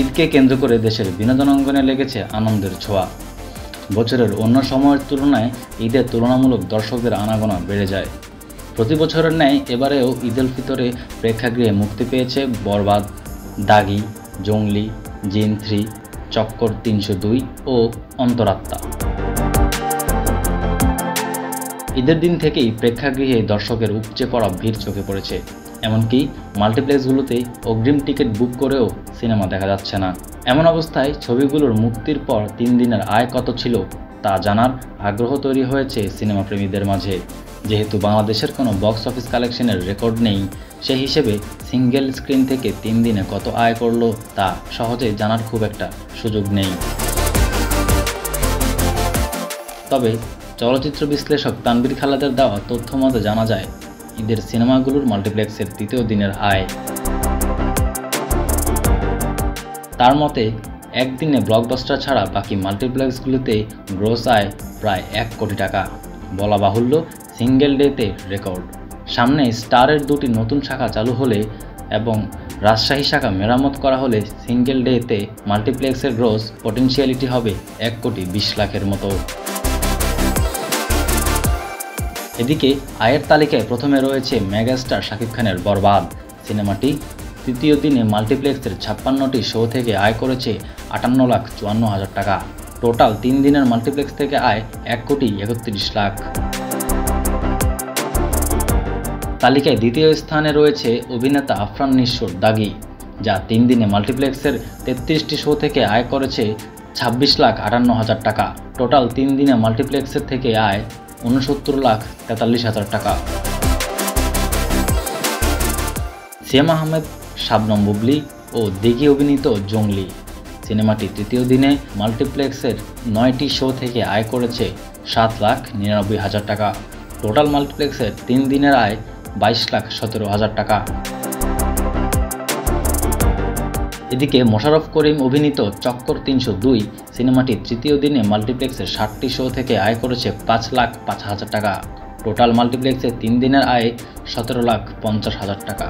ঈদকে কেন্দ্র করে দেশের বিনোদন অঙ্গনে লেগেছে আনন্দের ছোঁয়া। বছরের অন্য সময়ের তুলনায় ঈদে তুলনামূলক দর্শকদের আনাগোনা বেড়ে যায়। প্রতি বছরের ন্যায় এবারেও ঈদ উল ফিতরে প্রেক্ষাগৃহে মুক্তি পেয়েছে বরবাদ, দাগি, জঙ্গলি, জিন 3, চক্কর 302 ও অন্তরাত্মা। ঈদের দিন থেকেই প্রেক্ষাগৃহে দর্শকের উপচে পড়া ভিড় চোখে পড়েছে। এমনকি মাল্টিপ্লেক্সগুলোতে অগ্রিম টিকিট বুক করেও সিনেমা দেখা যাচ্ছে না। এমন অবস্থায় ছবিগুলোর মুক্তির পর 3 দিনের আয় কত ছিল তা জানার আগ্রহ তৈরি হয়েছে সিনেমা প্রেমীদের মাঝে। যেহেতু বাংলাদেশের কোনো বক্স অফিস কালেকশনের রেকর্ড নেই, সেই হিসেবে সিঙ্গেল স্ক্রিন থেকে 3 দিনে কত আয় করলো তা সহজে জানার খুব একটা সুযোগ নেই। তবে চলচ্চিত্র বিশ্লেষক তানভীর খালেদের দেওয়া তথ্য মতে জানা যায়, ঈদের সিনেমাগুলোর মাল্টিপ্লেক্সের 3য় দিনের আয়। তার মতে একদিনে ব্লকবাস্টার ছাড়া বাকি মাল্টিপ্লেক্সগুলিতে গ্রস আয় প্রায় 1 কোটি টাকা। বলা বাহুল্য, সিঙ্গেল ডেতে রেকর্ড। সামনে স্টারের 2টি নতুন শাখা চালু হলে এবং রাজশাহী শাখা মেরামত করা হলে সিঙ্গেল ডেতে মাল্টিপ্লেক্সের গ্রস পটেনশিয়ালিটি হবে 1 কোটি 20 লাখের মতো। এদিকে আয়ের তালিকায় প্রথমে রয়েছে মেগাস্টার শাকিব খানের বরবাদ। সিনেমাটি 3য় দিনে মাল্টিপ্লেক্সের 56টি শো থেকে আয় করেছে 58,54,000 টাকা। টোটাল 3 দিনের মাল্টিপ্লেক্স থেকে আয় 1 কোটি 31 লাখ। তালিকায় 2য় স্থানে রয়েছে অভিনেতা আফরান নিশোর দাগি, যা 3 দিনে মাল্টিপ্লেক্সের 33টি শো থেকে আয় করেছে 26,58,000 টাকা। টোটাল 3 দিনে মাল্টিপ্লেক্সের থেকে আয় 69,43,000 টাকা। সিয়াম আহমেদ, শাবনম বুবলি ও দিঘি অভিনীত জঙ্গলি সিনেমাটি 3য় দিনে মাল্টিপ্লেক্সের 9টি শো থেকে আয় করেছে 7,99,000 টাকা। টোটাল মাল্টিপ্লেক্সের 3 দিনের আয় 22,17,000 টাকা। এদিকে মোশাররফ করিম অভিনীত চক্কর 302 সিনেমাটি 3য় দিনে মাল্টিপ্লেক্সের 60টি শো থেকে আয় করেছে 5,05,000 টাকা। টোটাল মাল্টিপ্লেক্সের 3 দিনের আয় 17,50,000 টাকা।